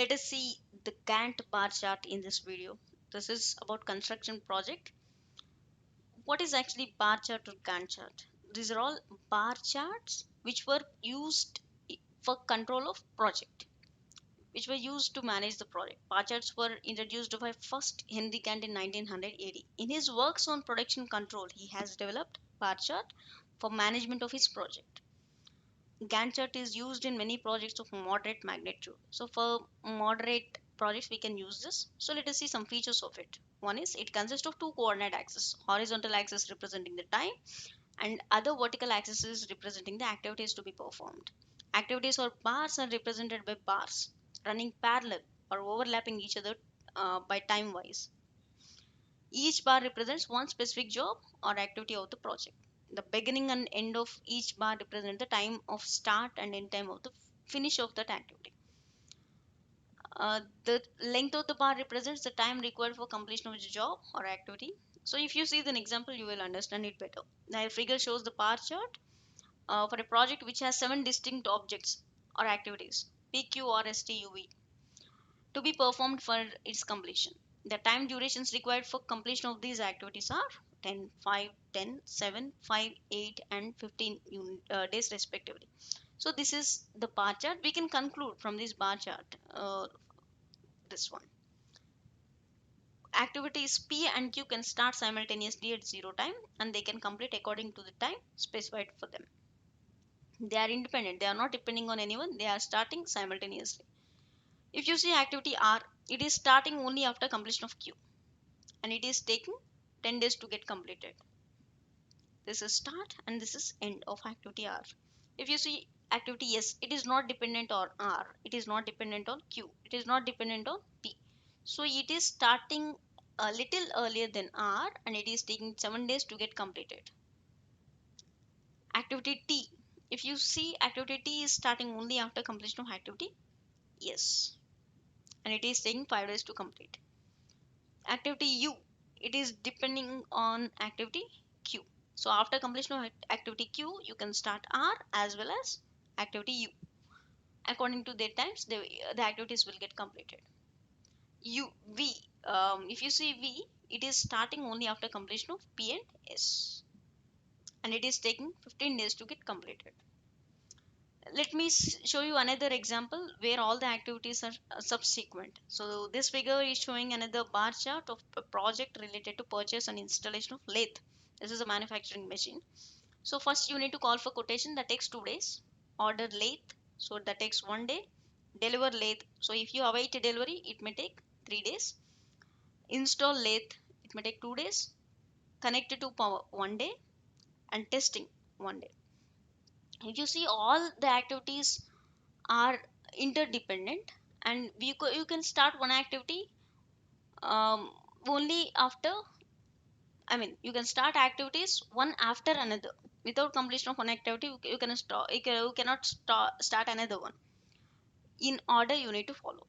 Let us see the Gantt bar chart in this video. This is about construction project. What is actually bar chart or Gantt chart? These are all bar charts which were used for control of project, which were used to manage the project. Bar charts were introduced by first Henry Gantt in 1900 AD. In his works on production control, he has developed bar chart for management of his project. Gantt chart is used in many projects of moderate magnitude. So for moderate projects, we can use this. So let us see some features of it. One is it consists of two coordinate axes, horizontal axis representing the time and other vertical axes representing the activities to be performed. Activities or bars are represented by bars running parallel or overlapping each other by time wise. Each bar represents one specific job or activity of the project. The beginning and end of each bar represent the time of start and end time of the finish of that activity. The length of the bar represents the time required for completion of the job or activity. So if you see the example, you will understand it better. The figure shows the bar chart for a project which has 7 distinct objects or activities P, Q, R, S, T, U, V to be performed for its completion. The time durations required for completion of these activities are 10, 5, 10, 7, 5, 8 and 15 days respectively. So this is the bar chart. We can conclude from this bar chart this one. Activities P and Q can start simultaneously at 0 time and they can complete according to the time specified for them. They are independent. They are not depending on anyone. They are starting simultaneously. If you see activity R, it is starting only after completion of Q and it is taking 10 days to get completed. This is start and this is end of activity R. If you see activity S, it is not dependent on R, it is not dependent on Q, it is not dependent on P. So it is starting a little earlier than R and it is taking 7 days to get completed. Activity T, if you see activity T is starting only after completion of activity S and it is taking 5 days to complete. Activity U, it is depending on activity Q. So after completion of activity Q, you can start R as well as activity U. According to their times, the activities will get completed. V, if you see V, it is starting only after completion of P and S, and it is taking 15 days to get completed. Let me show you another example where all the activities are subsequent. So this figure is showing another bar chart of a project related to purchase and installation of lathe. This is a manufacturing machine. So first you need to call for quotation, that takes 2 days. Order lathe, so that takes 1 day. Deliver lathe, so if you await a delivery, it may take 3 days. Install lathe, it may take 2 days. Connect it to power, 1 day. And testing, 1 day. If you see, all the activities are interdependent and you can start one activity only after, I mean, you can start activities one after another. Without completion of one activity, you cannot start, you cannot start another one. In order you need to follow.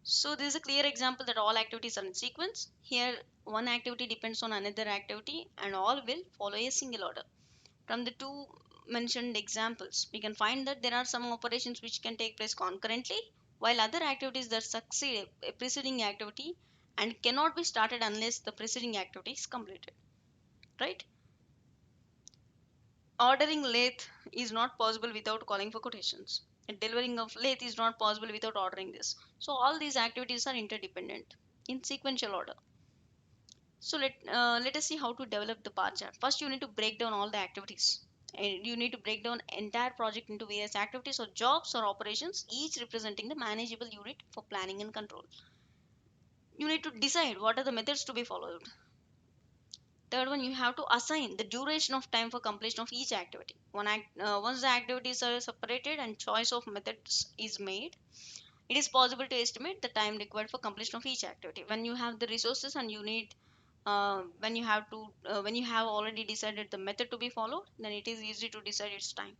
So this is a clear example that all activities are in sequence. Here one activity depends on another activity and all will follow a single order. From the two mentioned examples, we can find that there are some operations which can take place concurrently, while other activities that succeed a preceding activity and cannot be started unless the preceding activity is completed. Right? Ordering lathe is not possible without calling for quotations. Delivering of lathe is not possible without ordering this. So all these activities are interdependent in sequential order. So let us see how to develop the bar chart. First, you need to break down all the activities. And you need to break down entire project into various activities or jobs or operations, each representing the manageable unit for planning and control. You need to decide what are the methods to be followed. Third one, you have to assign the duration of time for completion of each activity. Once the activities are separated and choice of methods is made, it is possible to estimate the time required for completion of each activity. When you have the resources and you need when you have already decided the method to be followed, then it is easy to decide its time.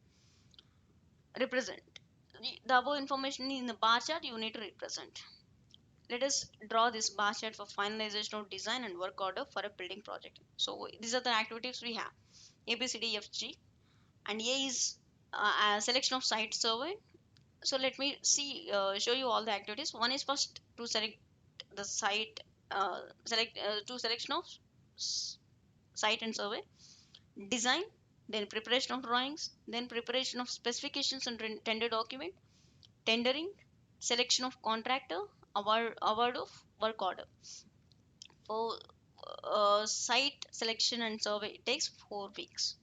Represent the above information in the bar chart, you need to represent. Let us draw this bar chart for finalization of design and work order for a building project. So these are the activities we have: A, B, C, D, F, G, and A is a selection of site survey, So let me see, show you all the activities. One is first to select the site, select to selection of s- site and survey, design, then preparation of drawings, then preparation of specifications and tender document, tendering, selection of contractor, award of work order. For site selection and survey, it takes 4 weeks.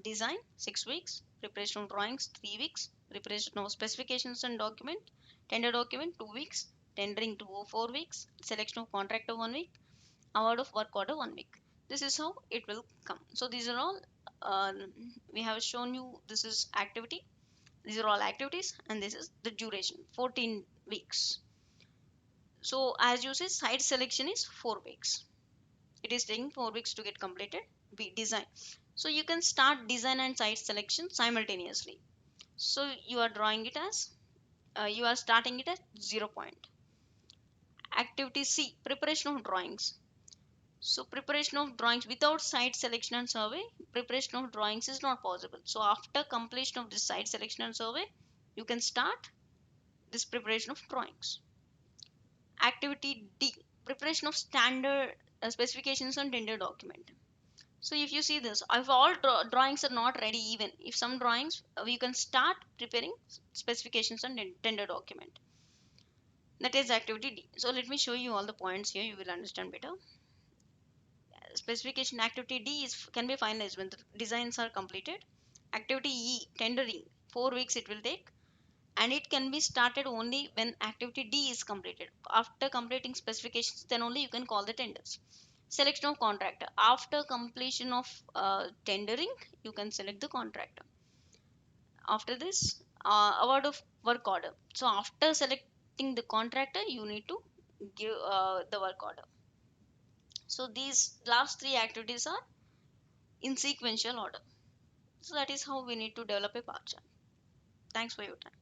Design 6 weeks, preparation of drawings 3 weeks, preparation of specifications and document, tender document 2 weeks, tendering 4 weeks, selection of contractor 1 week, award of work order 1 week. This is how it will come. So these are all uh, we have shown you. This is activity. These are all activities, and this is the duration 14 weeks. So as you say, site selection is 4 weeks. It is taking 4 weeks to get completed. We design. So you can start design and site selection simultaneously. So you are drawing it as you are starting it at 0 point. Activity C, preparation of drawings. So preparation of drawings without site selection and survey, preparation of drawings is not possible. So after completion of this site selection and survey, you can start this preparation of drawings. Activity D, preparation of standard specifications and tender document. So if you see this, if all drawings are not ready, even if some drawings, you can start preparing specifications and tender document. That is activity D. So let me show you all the points here. You will understand better. Specification activity D is can be finalized when the designs are completed. Activity E, tendering, 4 weeks it will take, and it can be started only when activity D is completed. After completing specifications, then only you can call the tenders. Selection of contractor, after completion of tendering, you can select the contractor. After this, award of work order. So after selecting the contractor, you need to give the work order. So these last three activities are in sequential order. So that is how we need to develop a bar chart. Thanks for your time.